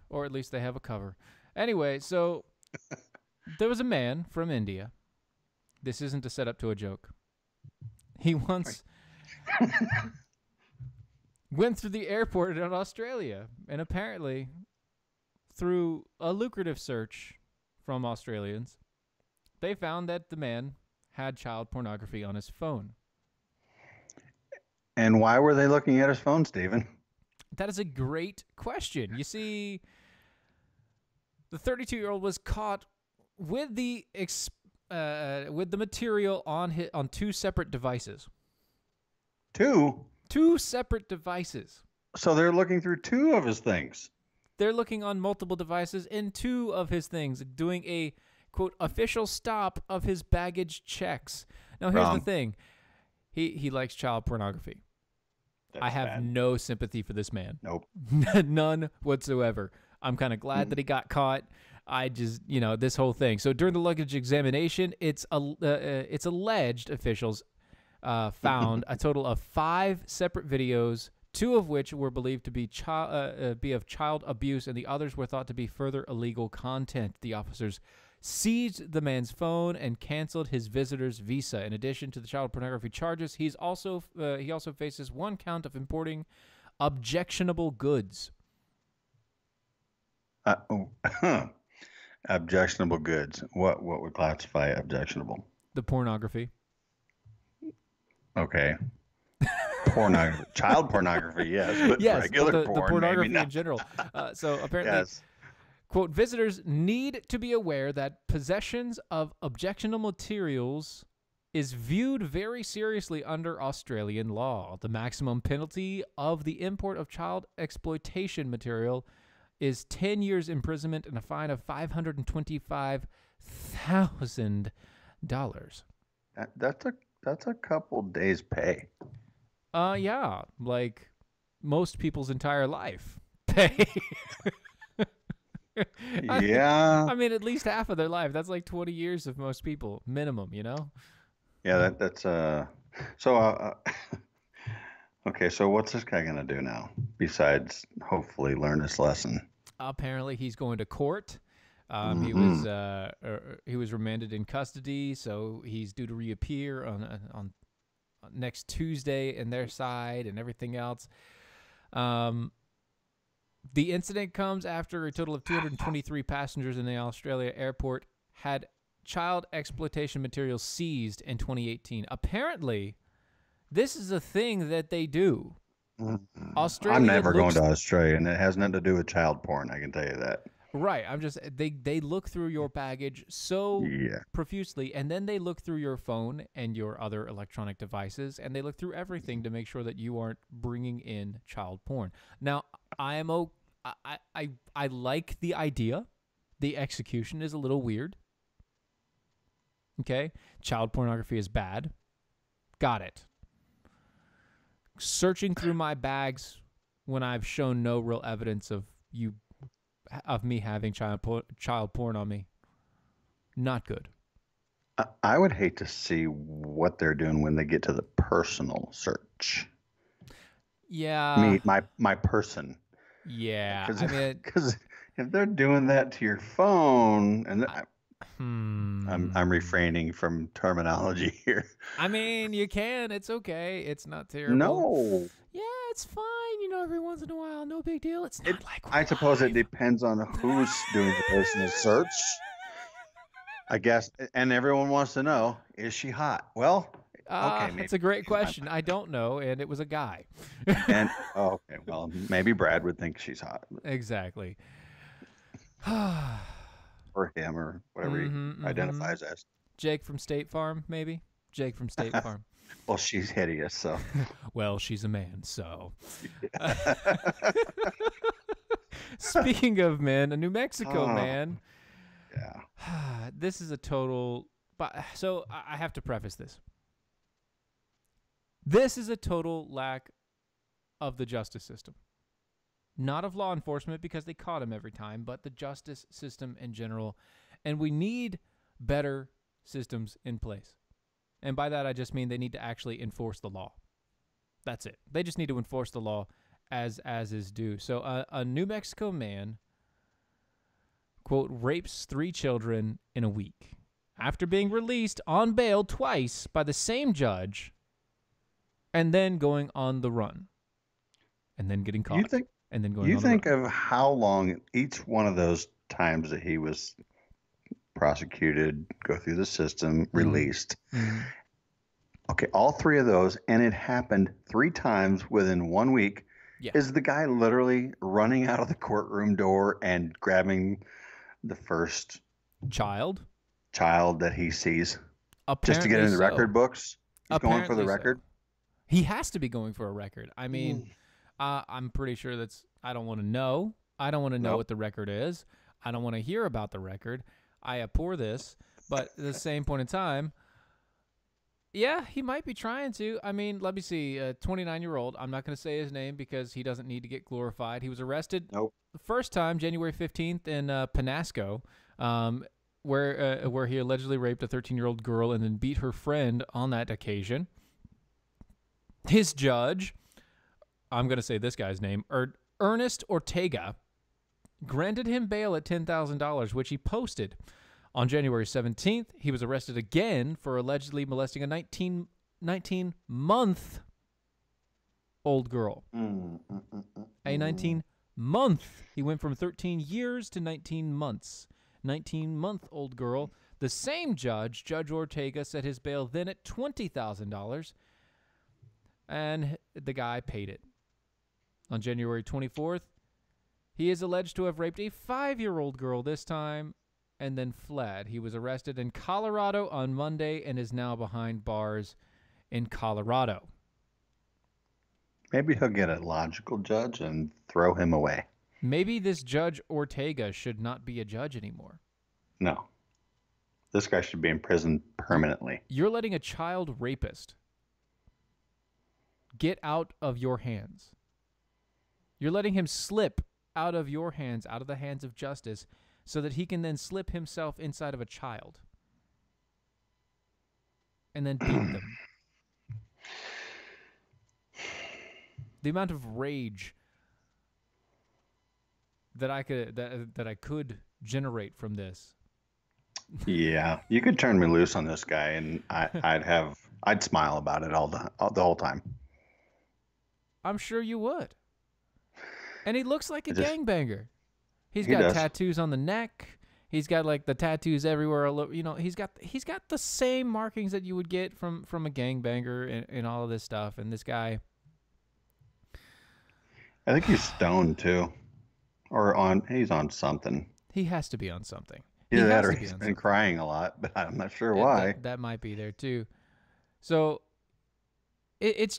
Or at least they have a cover. Anyway, so there was a man from India. This isn't a setup to a joke. He once went through the airport in Australia, and apparently, through a lucrative search from Australians, they found that the man had child pornography on his phone. And why were they looking at his phone, Steven? That is a great question. You see, the 32-year-old was caught with the material on two separate devices. Two separate devices. So they're looking through two of his things. They're looking on multiple devices in two of his things, doing a, quote, official stop of his baggage checks. Now, here's the thing. He likes child pornography. I have bad. no sympathy for this man. Nope. None whatsoever. I'm kind of glad that he got caught. I just, you know, this whole thing. So during the luggage examination, it's alleged officials found a total of 5 separate videos, 2 of which were believed to be of child abuse, and the others were thought to be further illegal content. The officers seized the man's phone and canceled his visitor's visa. In addition to the child pornography charges, he also faces 1 count of importing objectionable goods. Objectionable goods. What would classify objectionable? The pornography. Okay. Pornography, child pornography, yes, but yes, regular the porn, pornography maybe not. in general. So apparently, Yes. quote, visitors need to be aware that possessions of objectionable materials is viewed very seriously under Australian law. The maximum penalty of the import of child exploitation material is 10 years imprisonment and a fine of $525,000. That's a couple days' pay. Yeah, like most people's entire life pay. Yeah. I mean, at least half of their life. That's like 20 years of most people, minimum, you know? Yeah, that's so okay, so what's this guy gonna do now besides hopefully learn his lesson? Apparently, he's going to court. He was remanded in custody, so he's due to reappear on next Tuesday in their side and everything else. The incident comes after a total of 223 passengers in the Australia airport had child exploitation materials seized in 2018. Apparently, this is a thing that they do. Australia I'm never going to Australia, and it has nothing to do with child porn. I can tell you that. Right. I'm just they look through your baggage so profusely, and then they look through your phone and your other electronic devices, and they look through everything to make sure that you aren't bringing in child porn. Now, I like the idea. The execution is a little weird. Okay? Child pornography is bad. Got it. Searching through my bags when I've shown no real evidence of me having child porn on me. Not good. I would hate to see what they're doing when they get to the personal search. Yeah. My person. Yeah. Because if they're doing that to your phone, and I'm refraining from terminology here. I mean, you can. It's okay. It's not terrible. No. Yeah, it's fine. You know, every once in a while, no big deal. It's not like I suppose it depends on who's doing the personal search. I guess, and everyone wants to know, is she hot? Well, okay, maybe. That's a great question. I don't know, and it was a guy. Okay, well, maybe Brad would think she's hot. Exactly. Or him, or whatever he identifies as. Jake from State Farm, maybe? Jake from State Farm. Well, she's hideous, so. Well, she's a man, so. Speaking of men, a New Mexico man. Yeah. This is a total. So I have to preface this. This is a total lack of the justice system. Not of law enforcement, because they caught him every time, but the justice system in general. And we need better systems in place. And by that, I just mean they need to actually enforce the law. That's it. They just need to enforce the law as is due. So a New Mexico man, quote, rapes 3 children in a week after being released on bail twice by the same judge and then going on the run and then getting caught. And then going you on the think run. of how long each one of those times that he was prosecuted, go through the system, released. Mm-hmm. Okay, all 3 of those, and it happened 3 times within 1 week. Yeah. Is the guy literally running out of the courtroom door and grabbing the first child that he sees Apparently just to get in the so. record books? He's going for the Apparently record? so. He has to be going for a record. I mean, I'm pretty sure I don't want to know. I don't want to know Nope. what the record is. I don't want to hear about the record. I abhor this. But at the same point in time, yeah, he might be trying to. I mean, let me see. A 29-year-old. I'm not going to say his name because he doesn't need to get glorified. He was arrested the first time, January 15th, in Penasco, where he allegedly raped a 13-year-old girl and then beat her friend on that occasion. His judge, I'm going to say this guy's name, Ernest Ortega, granted him bail at $10,000, which he posted. On January 17th, he was arrested again for allegedly molesting a 19-month-old girl. A 19-month. He went from 13 years to 19 months. 19-month-old girl. The same judge, Judge Ortega, set his bail then at $20,000, and the guy paid it. On January 24th, he is alleged to have raped a 5-year-old girl this time, and then fled. He was arrested in Colorado on Monday and is now behind bars in Colorado. Maybe he'll get a logical judge and throw him away. Maybe this Judge Ortega should not be a judge anymore. No. This guy should be in prison permanently. You're letting a child rapist get out of your hands. You're letting him slip out of your hands, out of the hands of justice, so that he can then slip himself inside of a child and then beat them. The amount of rage that I could generate from this. Yeah, you could turn me loose on this guy, and I'd smile about it the whole time. I'm sure you would. And he looks like a gangbanger. He does. got tattoos on the neck. He's got like the tattoos everywhere. You know, he's got the same markings that you would get from a gangbanger and all of this stuff. And this guy, I think he's stoned too, or he's on something. He has to be on something. Either that or he's been crying a lot, but I'm not sure why. That might be there too. So it's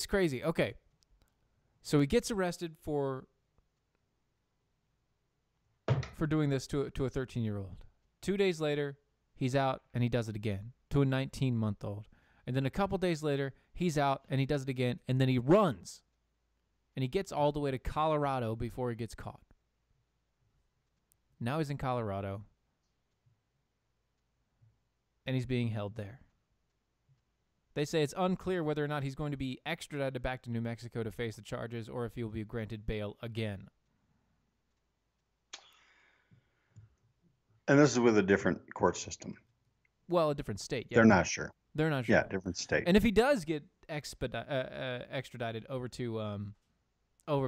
crazy. Okay, so he gets arrested for doing this to a 13-year-old. 2 days later, he's out and he does it again to a 19-month-old. And then a couple days later, he's out and he does it again, and then he runs. And he gets all the way to Colorado before he gets caught. Now he's in Colorado, and he's being held there. They say it's unclear whether or not he's going to be extradited back to New Mexico to face the charges or if he will be granted bail again. And this is with a different court system. Well, a different state. Yeah. They're not sure. They're not sure. Yeah, different state. And if he does get extradited over to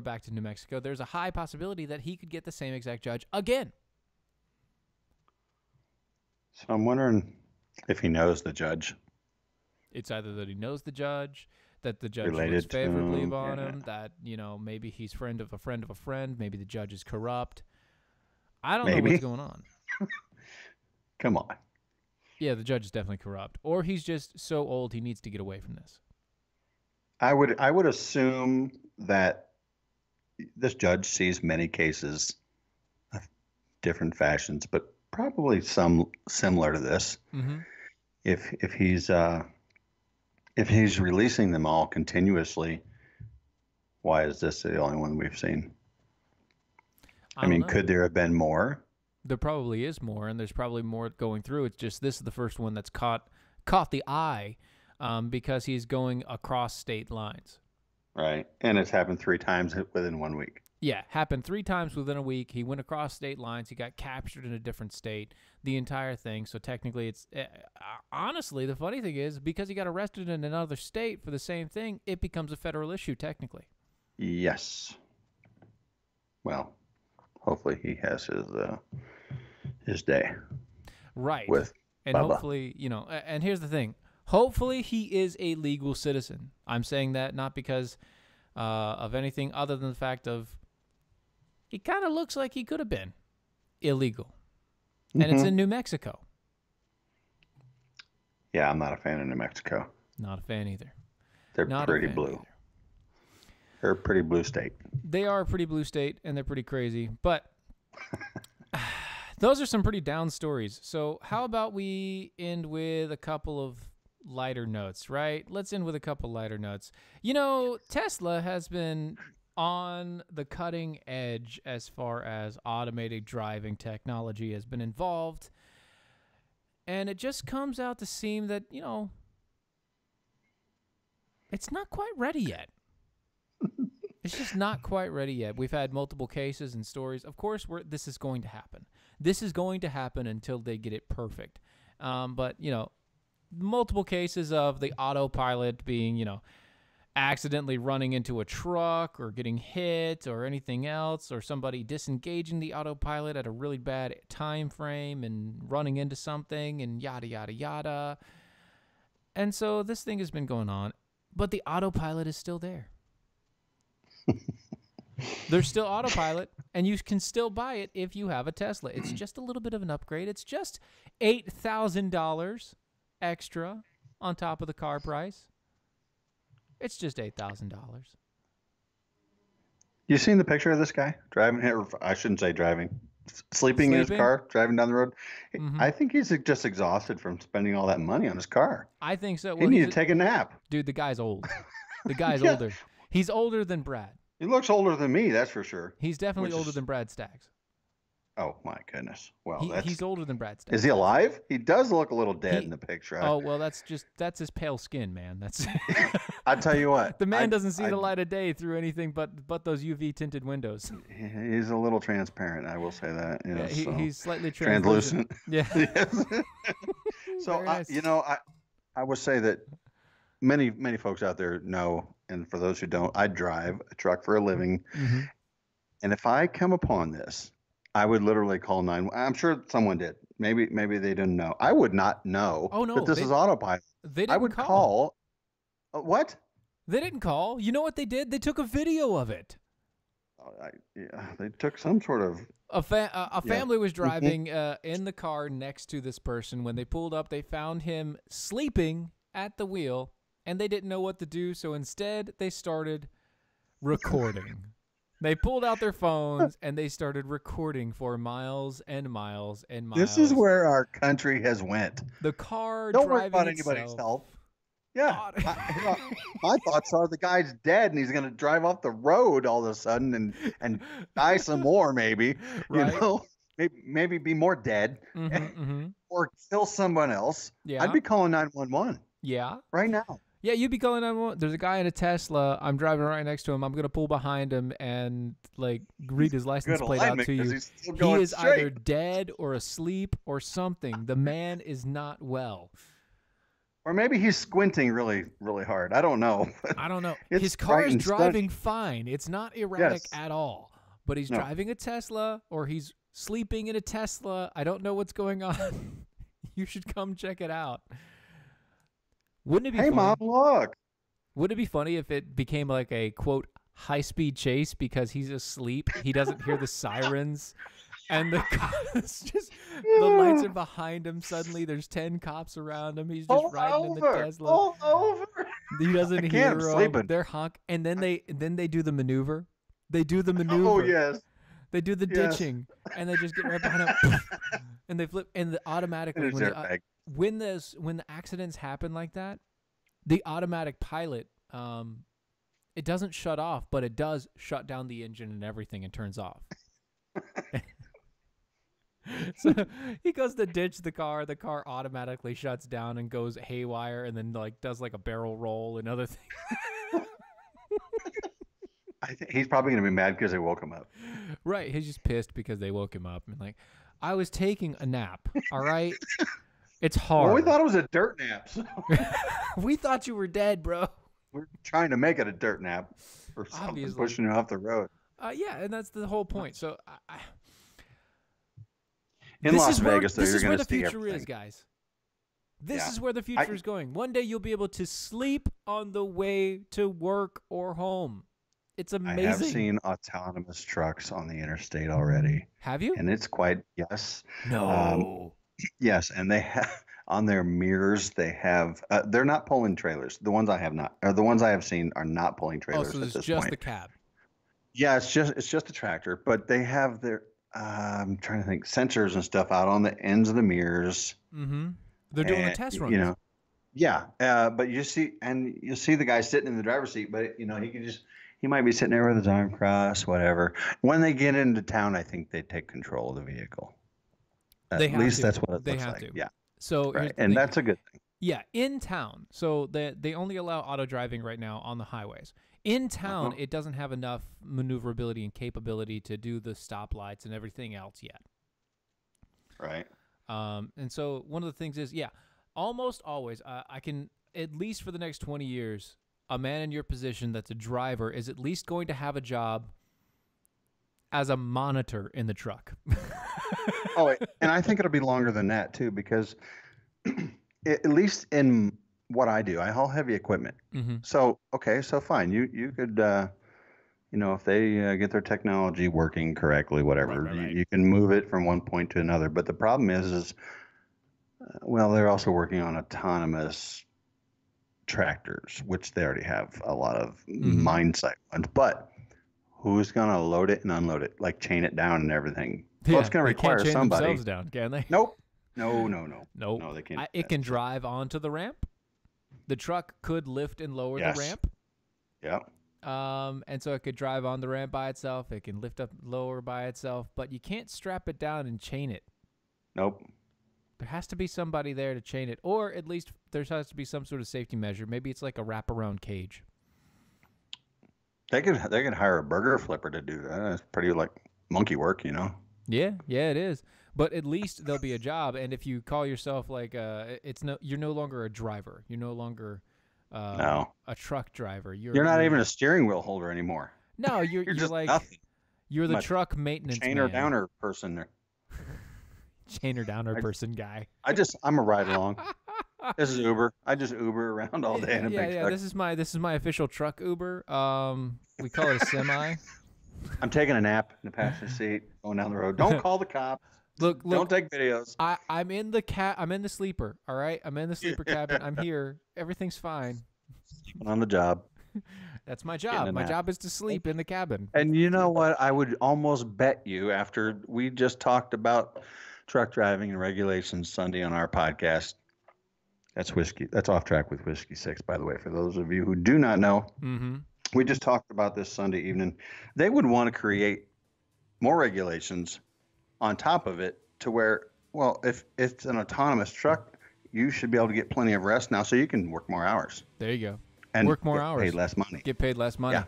back to New Mexico, there's a high possibility that he could get the same exact judge again. So I'm wondering if he knows the judge. It's either that he knows the judge, that the judge Related looks favorably to him, upon yeah. him, that, maybe he's friend of a friend of a friend, maybe the judge is corrupt. I don't know what's going on. Come on. Yeah, the judge is definitely corrupt. Or he's just so old he needs to get away from this. I would assume that this judge sees many cases of different fashions, but probably some similar to this. Mm-hmm. If he's releasing them all continuously, why is this the only one we've seen? I mean, could there have been more? There probably is more, and there's probably more going through. It's just this is the first one that's caught the eye because he's going across state lines. Right, and it's happened 3 times within 1 week. Yeah, happened 3 times within a week. He went across state lines. He got captured in a different state. The entire thing. So technically, it's honestly the funny thing is because he got arrested in another state for the same thing, it becomes a federal issue technically. Yes. Well, hopefully he has his day. Right. With and Bubba. Hopefully, and here's the thing. Hopefully he is a legal citizen. I'm saying that not because of anything other than the fact of he kind of looks like he could have been illegal. And it's in New Mexico. Yeah, I'm not a fan of New Mexico. Not a fan either. They're pretty blue. They're a pretty blue state. They are a pretty blue state, and they're pretty crazy. But those are some pretty down stories. So how about we end with a couple of lighter notes, right? Let's end with a couple lighter notes. Tesla has been on the cutting edge as far as automated driving technology has been involved. And it just comes out to seem that, it's not quite ready yet. It's just not quite ready yet. We've had multiple cases and stories. Of course, this is going to happen. This is going to happen until they get it perfect. But, multiple cases of the autopilot being, accidentally running into a truck or getting hit or anything else, or somebody disengaging the autopilot at a really bad time frame and running into something and yada, yada, yada. And so this thing has been going on, but the autopilot is still there. There's still autopilot, and you can still buy it if you have a Tesla. It's just a little bit of an upgrade. It's just $8,000 extra on top of the car price. It's just $8,000. You seen the picture of this guy driving here? I shouldn't say driving. Sleeping in his car, driving down the road. Mm-hmm. I think he's just exhausted from spending all that money on his car. I think so. He needed to take a nap. Dude, the guy's old. The guy's older. He's older than Brad. He looks older than me, that's for sure. He's definitely older than Brad Staggs. Oh, my goodness. Well, he's older than Brad Staggs. Is he alive? He does look a little dead in the picture. Oh, well, that's his pale skin, man. That's. I tell you what. The man doesn't see the light of day through anything but those UV tinted windows. He's a little transparent, I will say that. Yes, yeah, he's slightly translucent. Yeah. Yes. So, nice. I would say that many folks out there know, and for those who don't, I drive a truck for a living. Mm-hmm. And if I come upon this, I would literally call 911. I'm sure someone did. Maybe they didn't know. I would not know that this is autopilot. I would call. What? They didn't call. You know what they did? They took a video of it. They took some sort of. A family was driving in the car next to this person. When they pulled up, they found him sleeping at the wheel, and they didn't know what to do. So instead, they started recording. They pulled out their phones and they started recording for miles and miles and miles. This is where our country has went. The car Don't driving worry about itself. anybody's health. Yeah. My thoughts are the guy's dead and he's going to drive off the road all of a sudden and die some more maybe. Right. Maybe be more dead or kill someone else. Yeah. I'd be calling 911. Yeah. Right now. Yeah, you'd be calling 911. There's a guy in a Tesla. I'm driving right next to him. I'm going to pull behind him and read his license plate out to you. He is either dead or asleep or something. The man is not well. Or maybe he's squinting really, really hard. I don't know. I don't know. His car is driving fine. It's not erratic at all. But he's driving a Tesla or he's sleeping in a Tesla. I don't know what's going on. You should come check it out. Wouldn't it be funny? Hey, Mom, look. Wouldn't it be funny if it became like a, quote, high-speed chase because he's asleep? He doesn't hear the sirens And the it's just the lights are behind him. Suddenly, there's 10 cops around him. He's just riding in the Tesla. Pull over. He doesn't hear I'm them. sleeping. They're honk, and then they do the maneuver. They do the maneuver. Oh yes. They do the ditching, and they just get right behind him, and they flip. And automatically, when the accidents happen like that, the automatic pilot, it doesn't shut off, but it does shut down the engine and everything and turns off. So he goes to ditch the car. The car automatically shuts down and goes haywire, and then does a barrel roll and other things. I think he's probably going to be mad because they woke him up. Right. He's just pissed because they woke him up. And I was taking a nap. All right. It's hard. Well, we thought it was a dirt nap. So. We thought you were dead, bro. We're trying to make it a dirt nap or something, obviously. Pushing it off the road. Yeah, and that's the whole point. So, in Las Vegas, this you're is where going the to see future everything. is, guys. This is where the future is going. One day you'll be able to sleep on the way to work or home. It's amazing. I have seen autonomous trucks on the interstate already. Have you? And it's quite, yes. No. Yes, and they have on their mirrors. They have. They're not pulling trailers. The ones I have not, or the ones I have seen, are not pulling trailers. So at this just point. the cab. Yeah, it's just a tractor, but they have their. I'm trying to think, sensors and stuff out on the ends of the mirrors. Mm-hmm. They're doing the test runs. You know. Yeah, but you'll see the guy sitting in the driver's seat, but he might be sitting there with his arm crossed, whatever. When they get into town, I think they take control of the vehicle. At least that's what it looks like. Yeah. So right, and that's a good thing. Yeah, in town. So they only allow auto driving right now on the highways. In town, it doesn't have enough maneuverability and capability to do the stoplights and everything else yet. Right. And so one of the things is, almost always, I can, at least for the next 20 years, a man in your position that's a driver is at least going to have a job as a monitor in the truck. And I think it'll be longer than that too, because at least in what I do, I haul heavy equipment. Mm-hmm. So fine, you could, if they get their technology working correctly, whatever, right. You can move it from one point to another. But the problem is they're also working on autonomous tractors, which they already have a lot of mine-site ones. But who's going to load it and unload it, like chain it down and everything? Well, it's going to require somebody. They can't chain themselves down, can they? Nope. No. No, they can't. It can drive onto the ramp. The truck could lift and lower the ramp. Yeah. And so it could drive on the ramp by itself. It can lift up, lower by itself, but you can't strap it down and chain it. Nope. There has to be somebody there to chain it, or at least there has to be some sort of safety measure. Maybe it's like a wraparound cage. They could hire a burger flipper to do that. It's pretty monkey work, Yeah, it is. But at least there'll be a job. And if you call yourself you're no longer a driver. You're no longer a truck driver. You're not even a steering wheel holder anymore. No, you're just like nothing. You're the truck maintenance chainer downer person there. Chainer downer person guy. I'm a ride along. This is Uber. I just Uber around all day in a big truck. This is my official truck Uber. We call it a semi. I'm taking a nap in the passenger seat, going down the road. Don't call the cops. Look. Don't take videos. I'm in the I'm in the sleeper. All right. I'm in the sleeper cabin. I'm here. Everything's fine. Sleeping on the job. That's my job. My job is to sleep in the cabin. And you know what? I would almost bet you, after we just talked about truck driving and regulations Sunday on our podcast. That's whiskey. That's Off Track with Whiskey 6, by the way, for those of you who do not know. Mm-hmm. We just talked about this Sunday evening. They would want to create more regulations on top of it to where, if it's an autonomous truck, you should be able to get plenty of rest now so you can work more hours. There you go. And work more hours. Get paid less money. Get paid less money. Yeah.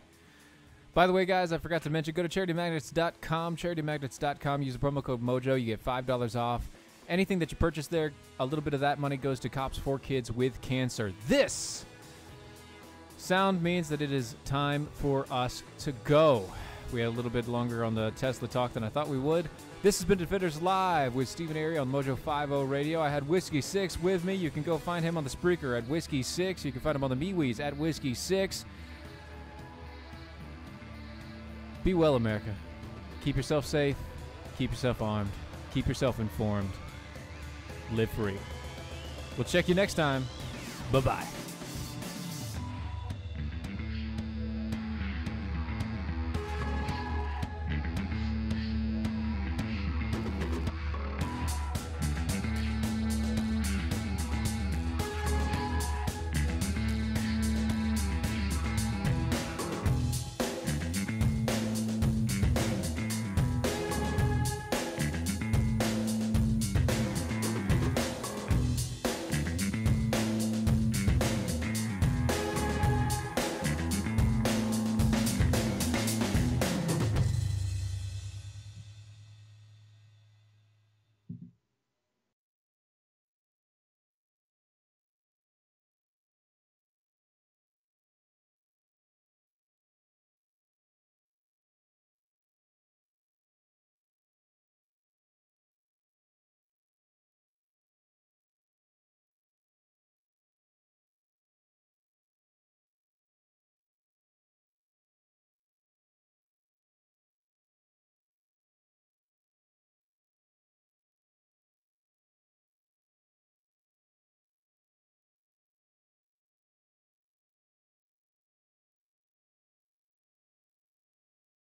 By the way, guys, I forgot to mention, go to charitymagnets.com. Charitymagnets.com. Use the promo code MOJO. You get $5 off. Anything that you purchase there, a little bit of that money goes to Cops for Kids with Cancer. This sound means that it is time for us to go. We had a little bit longer on the Tesla talk than I thought we would. This has been Defenders Live with Steven Airey on Mojo 50 Radio. I had Whiskey 6 with me. You can go find him on the Spreaker at Whiskey 6. You can find him on the MeWe's at Whiskey 6. Be well, America. Keep yourself safe. Keep yourself armed. Keep yourself informed. Live free. We'll check you next time. Bye-bye.